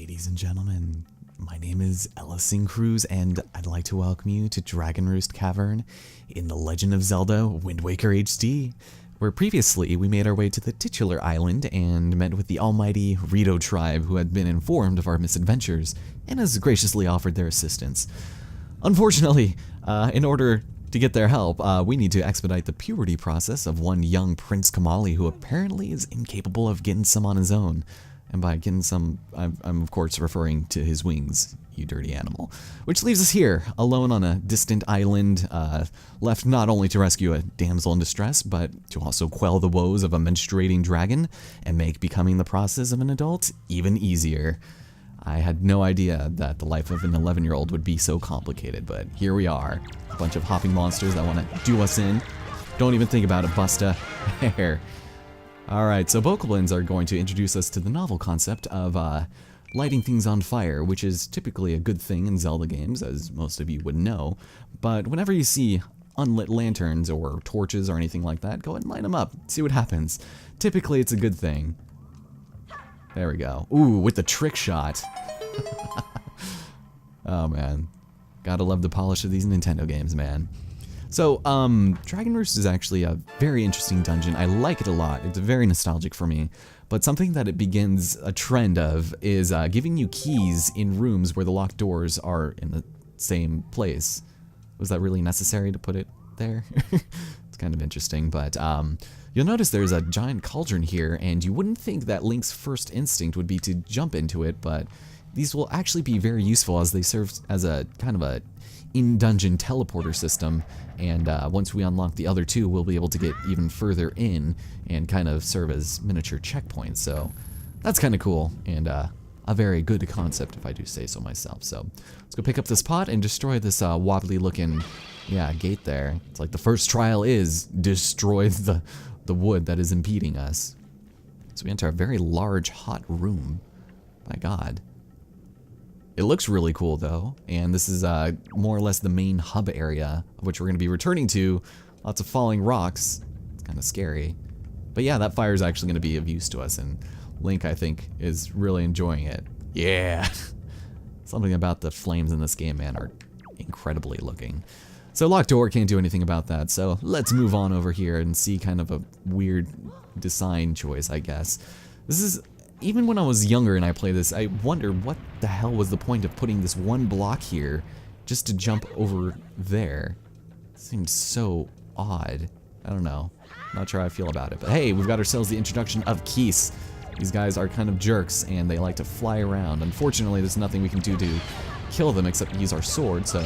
Ladies and gentlemen, my name is Ellison Cruz, and I'd like to welcome you to Dragon Roost Cavern in The Legend of Zelda Wind Waker HD, where previously we made our way to the titular island and met with the almighty Rito tribe, who had been informed of our misadventures and has graciously offered their assistance. Unfortunately, in order to get their help, we need to expedite the puberty process of one young Prince Kamali, who apparently is incapable of getting some on his own. And by getting some, I'm of course referring to his wings, you dirty animal. Which leaves us here, alone on a distant island, left not only to rescue a damsel in distress, but to also quell the woes of a menstruating dragon, and make becoming the process of an adult even easier. I had no idea that the life of an 11-year-old would be so complicated, but here we are. A bunch of hopping monsters that want to do us in. Don't even think about it, Busta. There. Alright, so bokoblins are going to introduce us to the novel concept of lighting things on fire, which is typically a good thing in Zelda games, as most of you would know. But whenever you see unlit lanterns or torches or anything like that, go ahead and light them up, see what happens. Typically it's a good thing. There we go. Ooh, with the trick shot. Oh man, gotta love the polish of these Nintendo games, man. So, Dragon Roost is actually a very interesting dungeon. I like it a lot. It's very nostalgic for me. But something that it begins a trend of is giving you keys in rooms where the locked doors are in the same place. Was that really necessary to put it there? It's kind of interesting, but you'll notice there's a giant cauldron here, and you wouldn't think that Link's first instinct would be to jump into it, but these will actually be very useful as they serve as a kind of a in-dungeon teleporter system, and once we unlock the other two, we'll be able to get even further in and kind of serve as miniature checkpoints. So that's kind of cool, and a very good concept if I do say so myself. So let's go pick up this pot and destroy this wobbly looking gate there. It's like the first trial is destroy the wood that is impeding us. So we enter a very large hot room. My god. It looks really cool though, and this is more or less the main hub area of which we're going to be returning to. Lots of falling rocks. It's kind of scary. But yeah, that fire is actually going to be of use to us, and Link, I think, is really enjoying it. Yeah! Something about the flames in this game, man, are incredibly looking. So locked door, can't do anything about that, so let's move on over here and see kind of a weird design choice, I guess. This is... Even when I was younger and I played this, I wondered what the hell was the point of putting this one block here just to jump over there. It seemed so odd. I don't know. Not sure how I feel about it. But hey, we've got ourselves the introduction of Keese. These guys are kind of jerks and they like to fly around. Unfortunately, there's nothing we can do to kill them except use our sword, so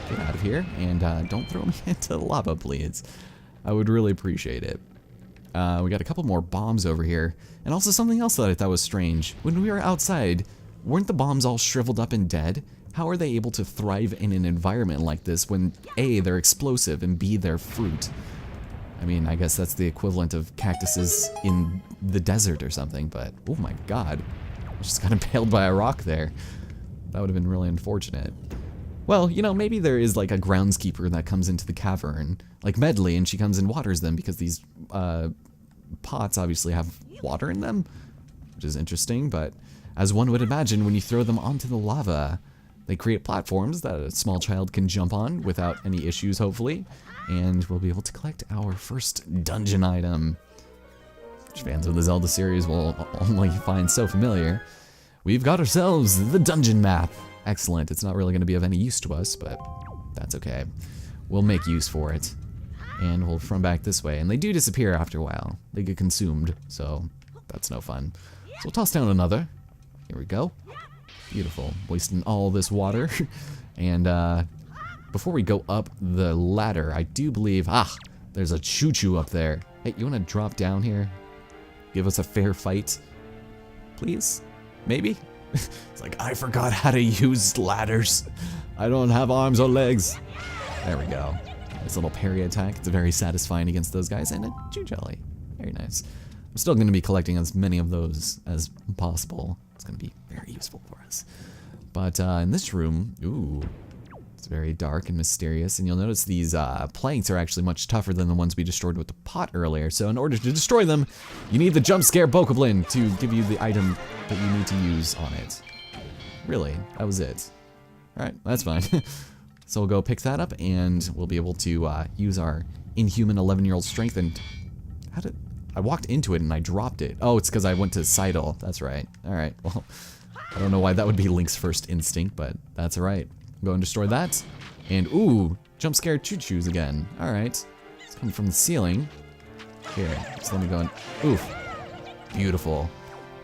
get out of here and don't throw me into the lava, please. I would really appreciate it. We got a couple more bombs over here, and also something else that I thought was strange. When we were outside, weren't the bombs all shriveled up and dead? How are they able to thrive in an environment like this when A, they're explosive, and B, they're fruit? I mean, I guess that's the equivalent of cactuses in the desert or something, but oh my god, I just got impaled by a rock there. That would have been really unfortunate. Well, you know, maybe there is like a groundskeeper that comes into the cavern, like Medley, and she comes and waters them because these pots obviously have water in them, which is interesting, but as one would imagine, when you throw them onto the lava, they create platforms that a small child can jump on without any issues, hopefully, and we'll be able to collect our first dungeon item, which fans of the Zelda series will only find so familiar. We've got ourselves the dungeon map. Excellent. It's not really going to be of any use to us, but that's okay. We'll make use for it. And we'll run back this way. And they do disappear after a while. They get consumed, so that's no fun. So we'll toss down another. Here we go. Beautiful. Wasting all this water. And before we go up the ladder, I do believe... there's a choo-choo up there. Hey, you want to drop down here? Give us a fair fight? Please? Maybe? It's like, I forgot how to use ladders. I don't have arms or legs. There we go. This little parry attack, it's very satisfying against those guys, and a chew jelly. Very nice. I'm still going to be collecting as many of those as possible. It's going to be very useful for us. But in this room, ooh, it's very dark and mysterious, and you'll notice these planks are actually much tougher than the ones we destroyed with the pot earlier. So in order to destroy them, you need the jump scare bokoblin to give you the item that you need to use on it. Really, that was it. Alright, that's fine. So we'll go pick that up, and we'll be able to use our inhuman 11-year-old strength. And how did... I walked into it and I dropped it. Oh, it's because I went to Seidel. That's right. Alright, well, I don't know why that would be Link's first instinct, but that's alright. Go and destroy that. And, ooh, jump scare choo-choos again. Alright. It's coming from the ceiling. Here, so let me go and... Oof. Beautiful.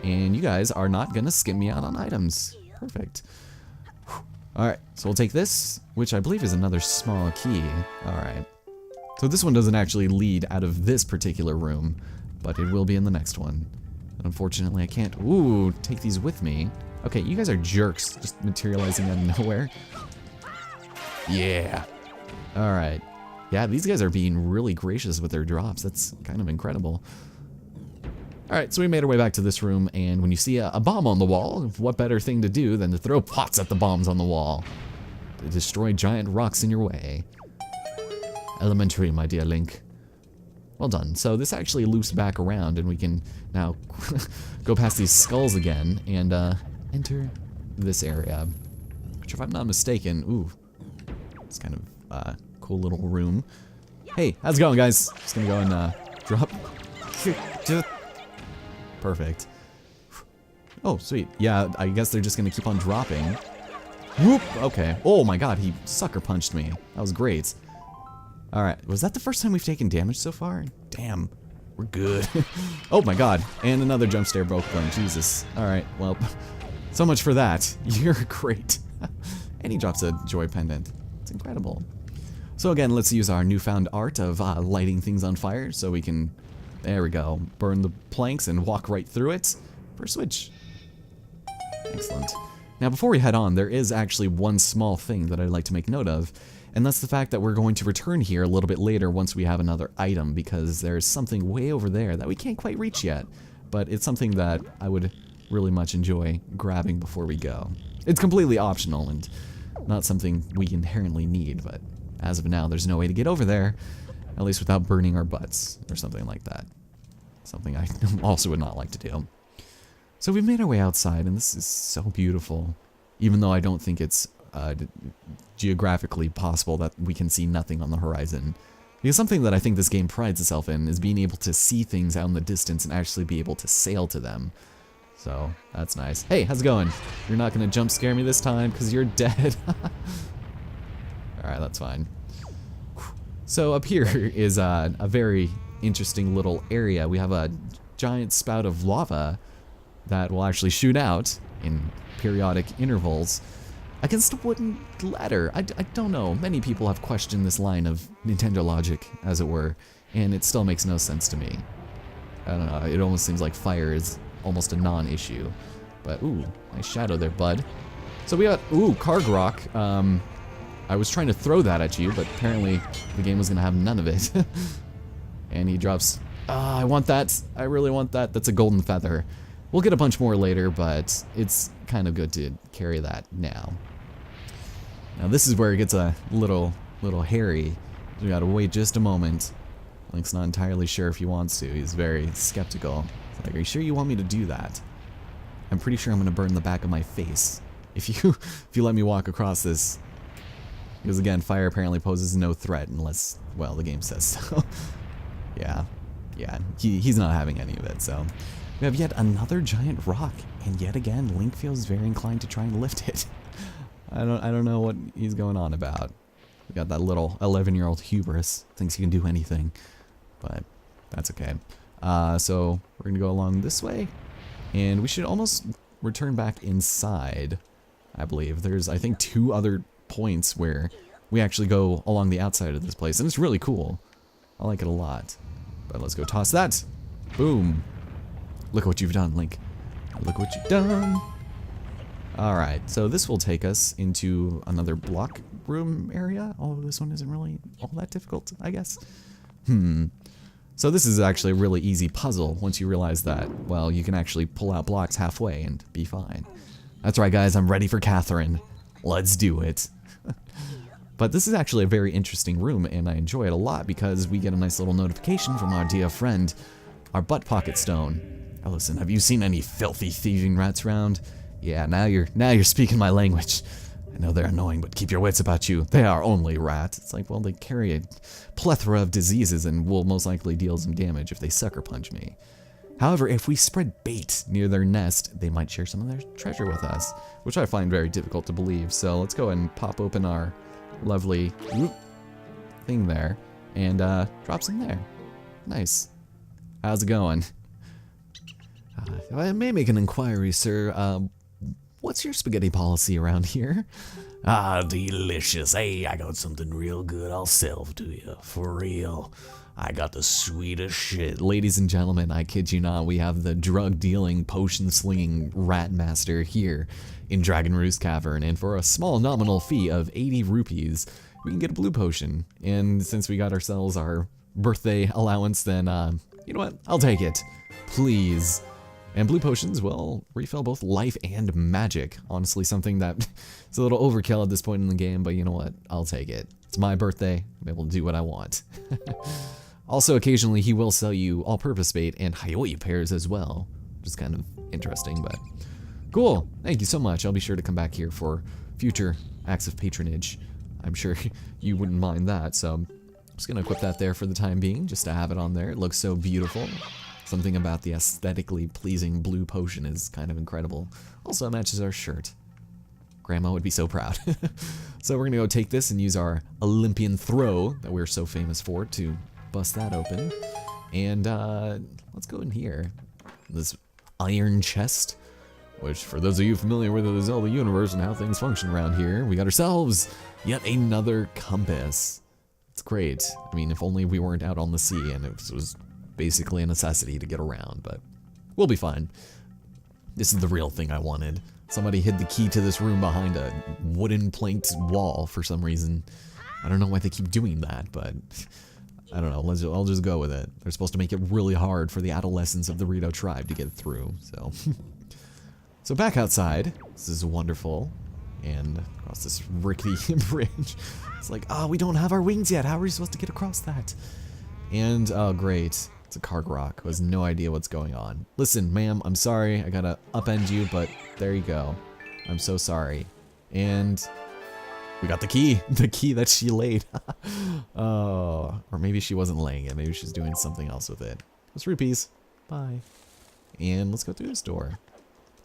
And you guys are not gonna skip me out on items. Perfect. Alright, so we'll take this, which I believe is another small key. Alright. So this one doesn't actually lead out of this particular room, but it will be in the next one. And unfortunately, I can't, ooh, take these with me. Okay, you guys are jerks, just materializing out of nowhere. Yeah. Alright. Yeah, these guys are being really gracious with their drops. That's kind of incredible. Alright, so we made our way back to this room, and when you see a bomb on the wall, what better thing to do than to throw pots at the bombs on the wall to destroy giant rocks in your way. Elementary, my dear Link. Well done. So this actually loops back around, and we can now go past these skulls again and enter this area, which, if I'm not mistaken, ooh, it's kind of cool little room. Hey, how's it going, guys? Just gonna go and drop. Perfect. Oh, sweet. Yeah, I guess they're just gonna keep on dropping. Whoop! Okay. Oh my god, he sucker punched me. That was great. Alright, was that the first time we've taken damage so far? Damn, we're good. Oh my god, and another jump scare broke them. Jesus. Alright, well, so much for that. You're great. And he drops a joy pendant. It's incredible. So again, let's use our newfound art of lighting things on fire so we can, there we go, burn the planks and walk right through it for switch. Excellent. Now before we head on, there is actually one small thing that I'd like to make note of, and that's the fact that we're going to return here a little bit later once we have another item, because there's something way over there that we can't quite reach yet, but it's something that I would really much enjoy grabbing before we go. It's completely optional and not something we inherently need, but as of now, there's no way to get over there, at least without burning our butts, or something like that. Something I also would not like to do. So we've made our way outside, and this is so beautiful, even though I don't think it's geographically possible that we can see nothing on the horizon. Because something that I think this game prides itself in is being able to see things out in the distance and actually be able to sail to them. So, that's nice. Hey, how's it going? You're not gonna jump scare me this time, because you're dead. Alright, that's fine. So up here is a very interesting little area. We have a giant spout of lava that will actually shoot out in periodic intervals against a wooden ladder. I don't know. Many people have questioned this line of Nintendo logic, as it were, and it still makes no sense to me. I don't know. It almost seems like fire is almost a non-issue. But, ooh, nice shadow there, bud. So we got, ooh, Kargrok. I was trying to throw that at you, but apparently the game was going to have none of it. And he drops, I want that. I really want that. That's a golden feather. We'll get a bunch more later, but it's kind of good to carry that now. Now this is where it gets a little hairy. We gotta wait just a moment. Link's not entirely sure if he wants to. He's very skeptical. He's like, are you sure you want me to do that? I'm pretty sure I'm gonna burn the back of my face if you let me walk across this. Because again, fire apparently poses no threat unless, well, the game says so. Yeah, he's not having any of it, so. We have yet another giant rock, and yet again, Link feels very inclined to try and lift it. I don't know what he's going on about. We got that little 11-year-old hubris, thinks he can do anything, but that's okay. So we're gonna go along this way, and we should almost return back inside, I believe. There's, I think, 2 other points where we actually go along the outside of this place, and it's really cool. I like it a lot. But let's go toss that. Boom. Look what you've done, Link. Look what you've done. Alright, so this will take us into another block room area. Oh, this one isn't really all that difficult, I guess. So this is actually a really easy puzzle once you realize that, well, you can actually pull out blocks halfway and be fine. That's right, guys, I'm ready for Catherine. Let's do it. But this is actually a very interesting room, and I enjoy it a lot because we get a nice little notification from our dear friend, our butt pocket stone. Now listen, have you seen any filthy thieving rats around? Yeah, now you're speaking my language. I know they're annoying, but keep your wits about you. They are only rats. It's like, well, they carry a plethora of diseases and will most likely deal some damage if they sucker punch me. However, if we spread bait near their nest, they might share some of their treasure with us, which I find very difficult to believe. So let's go ahead and pop open our lovely thing there and drop some there. Nice. How's it going? I may make an inquiry, sir. What's your spaghetti policy around here? Ah, delicious. Hey, I got something real good I'll sell to you, for real. I got the sweetest shit. Ladies and gentlemen, I kid you not, we have the drug-dealing, potion-slinging rat master here in Dragon Roost Cavern, and for a small nominal fee of 80 rupees, we can get a blue potion. And since we got ourselves our birthday allowance, then, you know what? I'll take it. Please. And blue potions will refill both life and magic. Honestly, something that is a little overkill at this point in the game, but you know what? I'll take it. It's my birthday. I'm able to do what I want. Also, occasionally, he will sell you all-purpose bait and Hayoya pears as well, which is kind of interesting, but cool. Thank you so much. I'll be sure to come back here for future acts of patronage. I'm sure you wouldn't mind that, so I'm just going to equip that there for the time being, just to have it on there. It looks so beautiful. Something about the aesthetically pleasing blue potion is kind of incredible. Also, it matches our shirt. Grandma would be so proud. So we're gonna go take this and use our Olympian throw that we're so famous for to bust that open. And let's go in here. This iron chest, which for those of you familiar with the Zelda universe and how things function around here, we got ourselves yet another compass. It's great. I mean, if only we weren't out on the sea and it was basically a necessity to get around, but we'll be fine. This is the real thing I wanted. Somebody hid the key to this room behind a wooden planked wall for some reason. I don't know why they keep doing that, but I don't know. I'll just go with it. They're supposed to make it really hard for the adolescents of the Rito tribe to get through, so. So back outside. This is wonderful. And across this rickety bridge. It's like, oh, we don't have our wings yet. How are we supposed to get across that? And, oh, great. It's a Kargarok who has no idea what's going on. Listen, ma'am, I'm sorry. I gotta upend you, but there you go. I'm so sorry. And we got the key. The key that she laid. Oh, or maybe she wasn't laying it. Maybe she's doing something else with it. Let's rupees. Bye. And let's go through this door.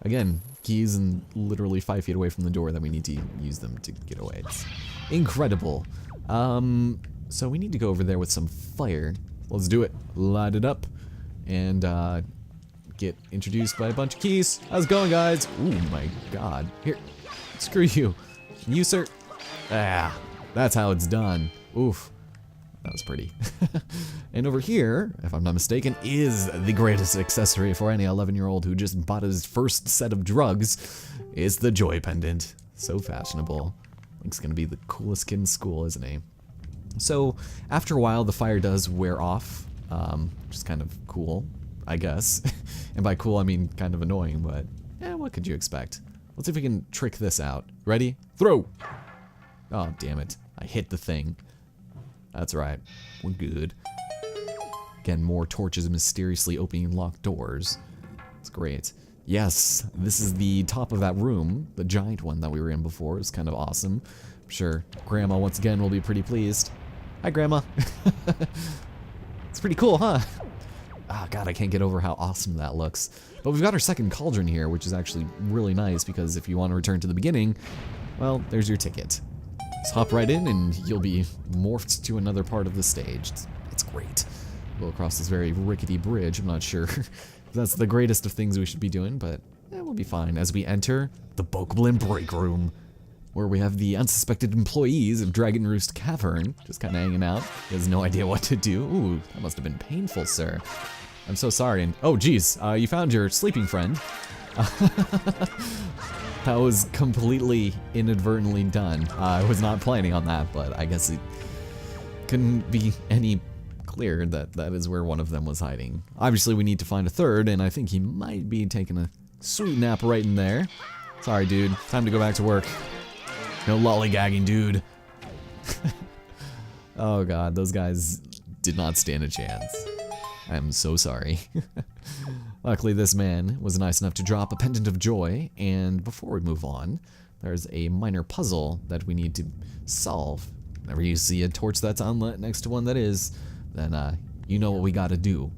Again, keys and literally 5 feet away from the door that we need to use them to get away. It's incredible. So we need to go over there with some fire. Let's do it. Light it up. And get introduced by a bunch of keys. How's it going, guys? Ooh, my God. Here. Screw you. You, sir. Ah, that's how it's done. Oof. That was pretty. And over here, if I'm not mistaken, is the greatest accessory for any 11-year-old who just bought his first set of drugs. It's the Joy Pendant. So fashionable. Link's gonna be the coolest kid in school, isn't he? So, after a while, the fire does wear off, which is kind of cool, I guess. And by cool, I mean kind of annoying, but what could you expect? Let's see if we can trick this out. Ready? Throw! Oh, damn it. I hit the thing. That's right. We're good. Again, more torches mysteriously opening locked doors. It's great. Yes, this is the top of that room, the giant one that we were in before. It's kind of awesome. I'm sure Grandma, once again, will be pretty pleased. Hi, Grandma. It's pretty cool, huh? Ah, God, I can't get over how awesome that looks. But we've got our second cauldron here, which is actually really nice, because if you want to return to the beginning, well, there's your ticket. Just hop right in, and you'll be morphed to another part of the stage. It's great. Go across this very rickety bridge. I'm not sure if that's the greatest of things we should be doing, but we'll be fine as we enter the Bokoblin break room, where we have the unsuspected employees of Dragon Roost Cavern just kind of hanging out. He has no idea what to do. Ooh, that must have been painful, sir. I'm so sorry. And oh, geez, you found your sleeping friend. That was completely inadvertently done. I was not planning on that, but I guess it couldn't be any clear that that is where one of them was hiding. Obviously, we need to find a third, and I think he might be taking a sweet nap right in there. Sorry, dude. Time to go back to work. No lollygagging, dude. Oh, God. Those guys did not stand a chance. I'm so sorry. Luckily, this man was nice enough to drop a pendant of joy, and before we move on, there's a minor puzzle that we need to solve. Whenever you see a torch that's unlit next to one that is, then you know what we gotta do.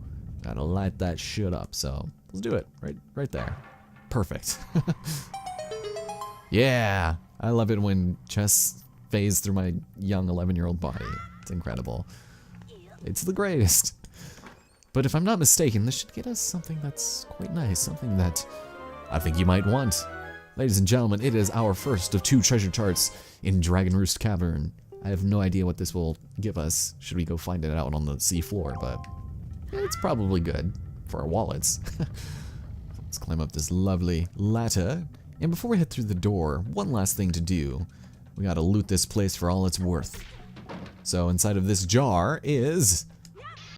Gotta light that shit up, so let's do it. Right there. Perfect. Yeah! I love it when chess phase through my young 11-year-old body. It's incredible. It's the greatest. But if I'm not mistaken, this should get us something that's quite nice, something that I think you might want. Ladies and gentlemen, it is our first of 2 treasure charts in Dragon Roost Cavern. I have no idea what this will give us, should we go find it out on the seafloor, but it's probably good for our wallets. Let's climb up this lovely ladder. And before we head through the door, one last thing to do. We gotta loot this place for all it's worth. So inside of this jar is